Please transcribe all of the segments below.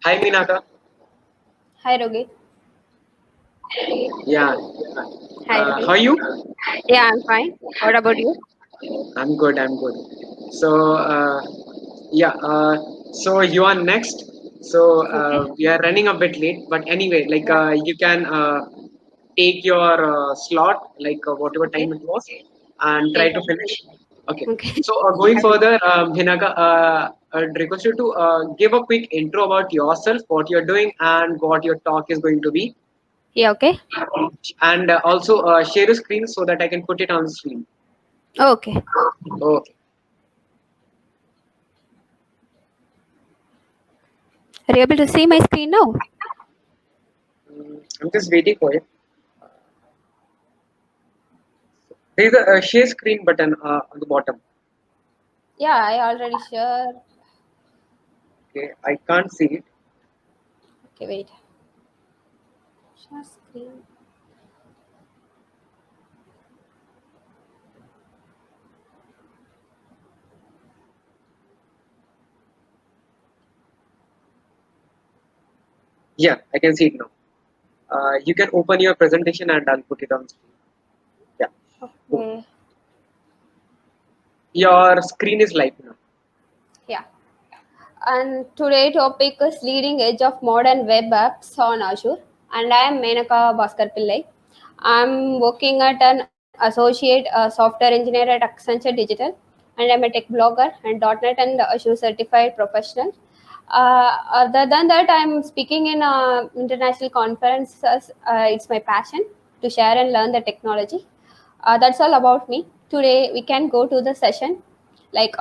Hi, Minaka. Hi, Rohit. Yeah. Hi, How are Rohit. you? Yeah, I'm fine. What about you? I'm good. I'm good. So, yeah. So you are next. So Okay. we are running a bit late, but anyway, like Yeah. you can take your slot, like whatever Okay. time it was, and try Okay. to finish. Okay. Okay. So going further, Bhinaka, I'd request you to give a quick intro about yourself, what you're doing, and what your talk is going to be, Yeah. Okay. and also share your screen so that I can put it on the screen. Okay. Okay. Are you able to see my screen now? I'm just waiting for it. There is a share screen button on the bottom. Yeah, I already shared. Okay, I can't see it. Okay, wait. Share screen. Yeah, I can see it now. You can open your presentation and I'll put it on screen. Yeah, cool. Okay. Your screen is live now. Yeah. And today topic is leading edge of modern web apps on Azure. And I am Menaka Bhaskar Pillai. I'm working at an associate software engineer at Accenture Digital, and I'm a tech blogger and .NET and Azure certified professional. Other than that, I'm speaking in international conferences. It's my passion to share and learn the technology. That's all about me. Today, we can go to the session like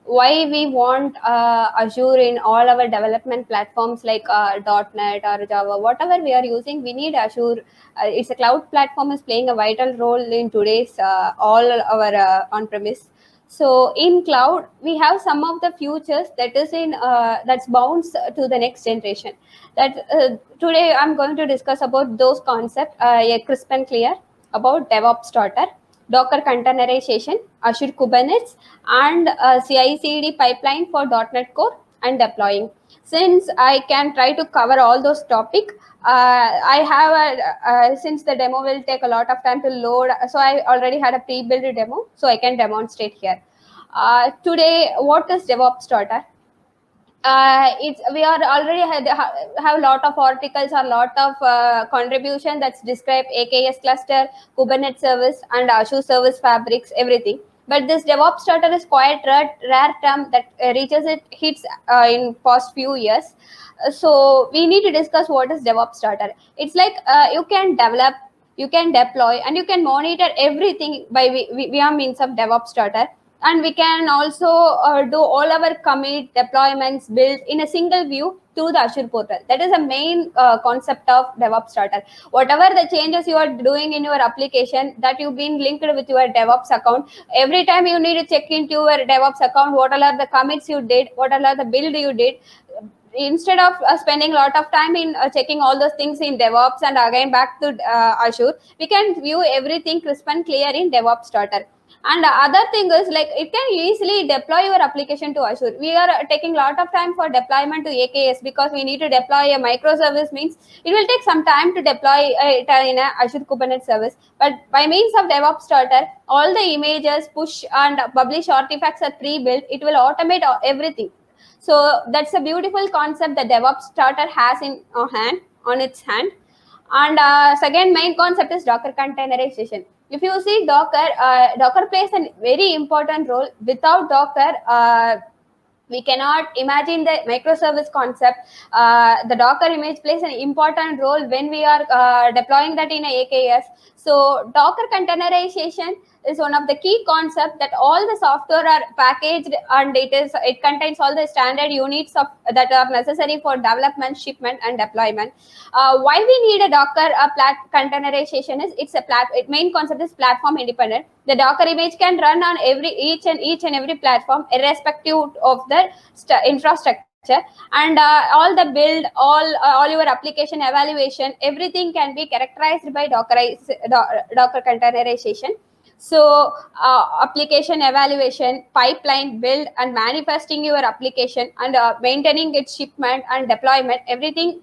why we want Azure in all our development platforms like .NET or Java, whatever we are using, we need Azure. It's a cloud platform is playing a vital role in today's all our on-premise. So in cloud, we have some of the futures that is in that's bounds to the next generation. That today I'm going to discuss about those concepts, yeah, crisp and clear about DevOps starter, Docker containerization, Azure Kubernetes, and CI/CD pipeline for .NET Core and deploying. Since I can try to cover all those topics, I have since the demo will take a lot of time to load, so I already had a pre-built demo, so I can demonstrate here. Today, what is DevOps Starter? It's we are already have a lot of articles or lot of contribution that's describe AKS cluster, Kubernetes service, and Azure service fabrics, everything. But this DevOps starter is quite rare term that reaches it hits in past few years. So we need to discuss what is DevOps starter. It's like you can develop, you can deploy, and you can monitor everything by via means of DevOps starter. And we can also do all our commit deployments build in a single view through the Azure portal. That is the main concept of DevOps starter. Whatever the changes you are doing in your application, that you've been linked with your DevOps account, every time you need to check into your DevOps account, what all are the commits you did, what all are the build you did. Instead of spending a lot of time in checking all those things in DevOps and again back to Azure, we can view everything crisp and clear in DevOps starter. And the other thing is like it can easily deploy your application to Azure. We are taking a lot of time for deployment to AKS because we need to deploy a microservice, means it will take some time to deploy it in a Azure Kubernetes service. But by means of DevOps starter, all the images, push and publish artifacts are pre-built. It will automate everything. So that's a beautiful concept that DevOps starter has in hand on its hand. And second main concept is Docker containerization. If you see Docker, Docker plays a very important role. Without Docker, we cannot imagine the microservice concept. The Docker image plays an important role when we are deploying that in a AKS. So Docker containerization is one of the key concepts that all the software are packaged, and it contains all the standard units of that are necessary for development, shipment, and deployment. Why we need a Docker containerization is its main concept is platform independent. The Docker image can run on each and every platform irrespective of the infrastructure, and all the build, all your application evaluation, everything can be characterized by Docker containerization. So application evaluation, pipeline build and manifesting your application, and maintaining its shipment and deployment, everything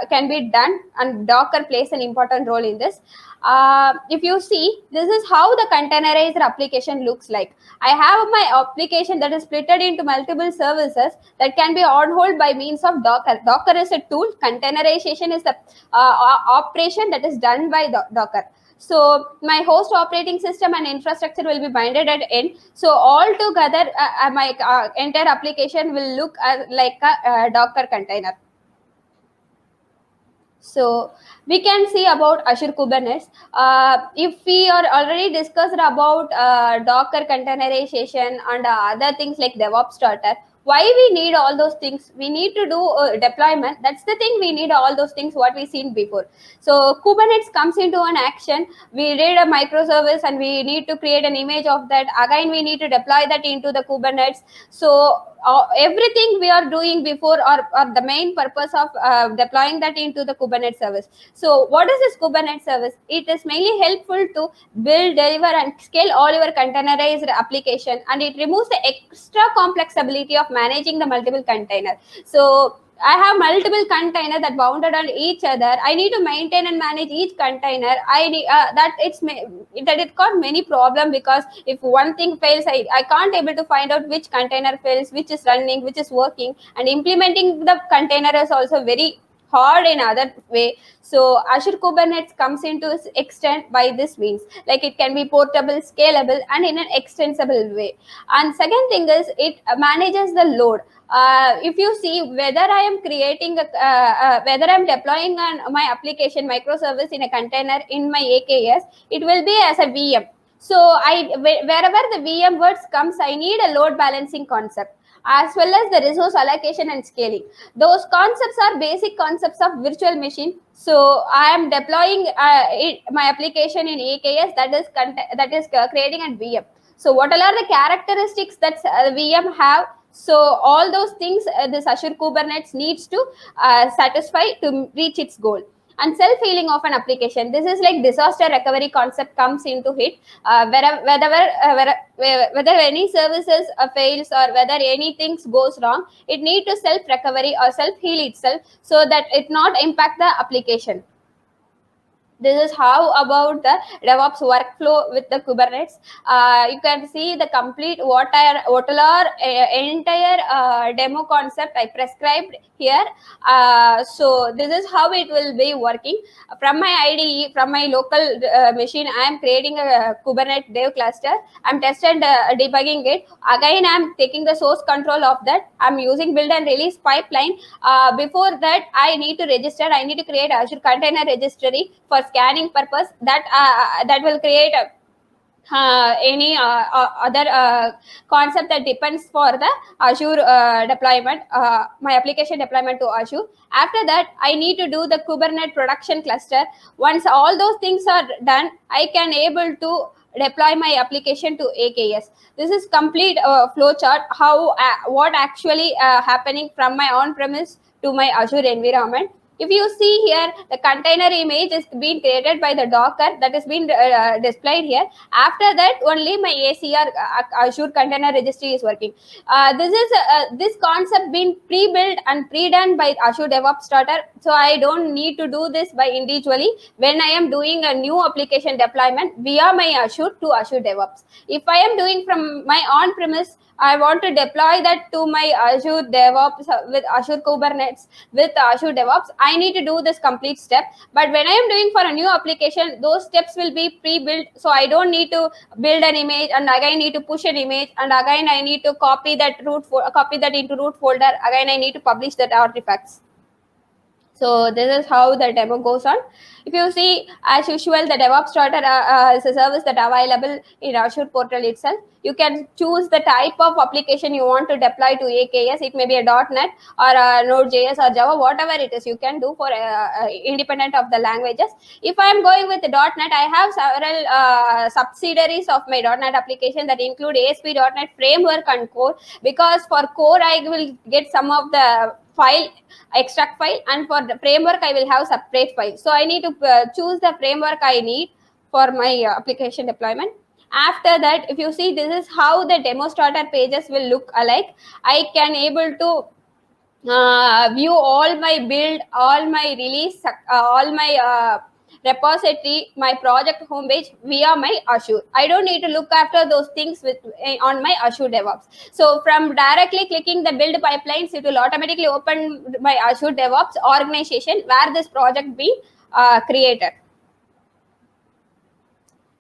can be done, and Docker plays an important role in this. If you see, this is how the containerized application looks like. I have my application that is splitted into multiple services that can be on hold by means of Docker. Docker is a tool. Containerization is the operation that is done by Docker. So my host operating system and infrastructure will be binded at end. So all together, my entire application will look like a Docker container. So we can see about Azure Kubernetes. If we are already discussed about Docker containerization and other things like DevOps starter, why we need all those things? We need to do deployment. That's the thing. We need all those things what we seen before. So Kubernetes comes into an action. We read a microservice and we need to create an image of that. Again, we need to deploy that into the Kubernetes. So everything we are doing before, or the main purpose of deploying that into the Kubernetes service. So what is this Kubernetes service? It is mainly helpful to build, deliver and scale all your containerized application, and it removes the extra complexity of managing the multiple container. So I have multiple containers that bounded on each other. I need to maintain and manage each container. I need that it got many problem, because if one thing fails, I can't able to find out which container fails, which is running, which is working, and implementing the container is also very hard in other way. So Azure Kubernetes comes into its extent by this means, like it can be portable, scalable and in an extensible way. And second thing is, it manages the load. If you see, whether I am creating whether I'm deploying my application microservice in a container in my AKS, it will be as a VM. So wherever the VM words comes, I need a load balancing concept, as well as the resource allocation and scaling. Those concepts are basic concepts of virtual machine. So I am deploying my application in AKS, that is creating a VM. So what all are the characteristics that VM have? So all those things this Azure Kubernetes needs to satisfy to reach its goal. And self-healing of an application, this is like disaster recovery concept comes into it. Whether any services fails, or whether anything goes wrong, it need to self recovery or self heal itself, so that it not impact the application. This is how about the DevOps workflow with the Kubernetes. You can see the complete what are entire demo concept I prescribed here. So this is how it will be working. From my IDE, from my local machine, I am creating a Kubernetes dev cluster. I'm tested debugging it. Again, I'm taking the source control of that. I'm using build and release pipeline. Before that, I need to register. I need to create Azure Container Registry for scanning purpose. That will create any other concept that depends for the Azure deployment, my application deployment to Azure. After that, I need to do the Kubernetes production cluster. Once all those things are done, I can able to deploy my application to AKS. This is complete flow chart, how what actually happening from my on-premise to my Azure environment. If you see here, the container image is being created by the Docker that is being displayed here. After that, only my ACR Azure Container Registry is working. This concept being pre-built and pre-done by Azure DevOps Starter. So I don't need to do this by individually when I am doing a new application deployment via my Azure to Azure DevOps. If I am doing from my on-premise, I want to deploy that to my Azure DevOps with Azure Kubernetes with Azure DevOps. I need to do this complete step. But when I am doing for a new application, those steps will be pre-built. So I don't need to build an image and again need to push an image, and again I need to copy that into root folder. Again I need to publish that artifacts. So this is how the demo goes on. If you see, as usual, the DevOps Starter is a service that available in Azure portal itself. You can choose the type of application you want to deploy to AKS. It may be a .NET or a Node.js or Java, whatever it is. You can do for independent of the languages. If I am going with the .NET, I have several subsidiaries of my .NET application that include ASP.NET Framework and Core. Because for Core, I will get some of the file extract file, and for the framework I will have separate file. So I need to choose the framework I need for my application deployment. After that, if you see, this is how the demo starter pages will look alike. I can able to view all my build, all my release, all my repository, my project homepage via my Azure. I don't need to look after those things with on my Azure DevOps. So from directly clicking the build pipelines, it will automatically open my Azure DevOps organization where this project be created.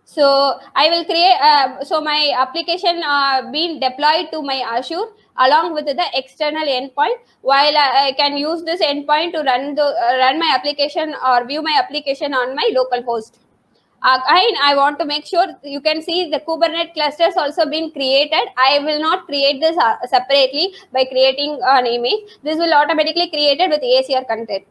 So I will create so my application being deployed to my Azure along with the external endpoint, while I can use this endpoint to run my application or view my application on my local host. Again, I want to make sure you can see the Kubernetes clusters also been created. I will not create this separately by creating an image. This will automatically created with ACR content.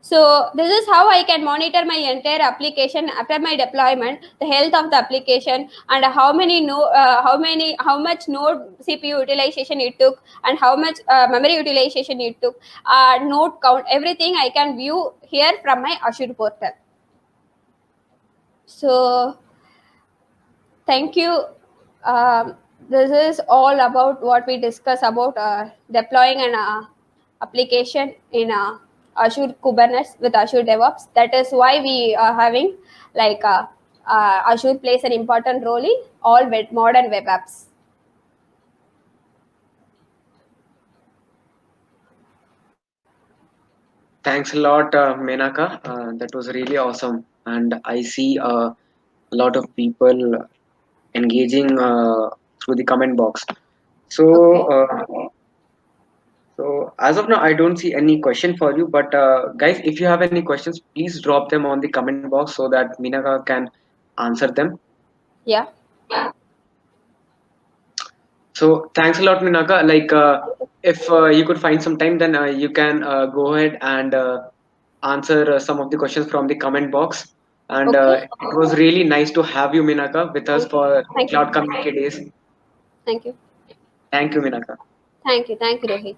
So this is how I can monitor my entire application after my deployment, the health of the application, and how much node CPU utilization it took, and how much memory utilization it took, node count, everything I can view here from my Azure portal. So thank you. This is all about what we discuss about deploying an application in Azure Kubernetes with Azure DevOps. That is why we are having like Azure plays an important role in all modern web apps. Thanks a lot, Menaka. That was really awesome, and I see a lot of people engaging through the comment box. So, Okay. as of now, I don't see any question for you. But guys, if you have any questions, please drop them on the comment box so that Menaka can answer them. Yeah. So, thanks a lot, Menaka. Like, if you could find some time, then you can go ahead and answer some of the questions from the comment box. And Okay. it was really nice to have you, Menaka, with us Thank you. for Thank you. Cloud Communicate Days. Thank you. Thank you, Menaka. Thank you. Thank you, Rohit.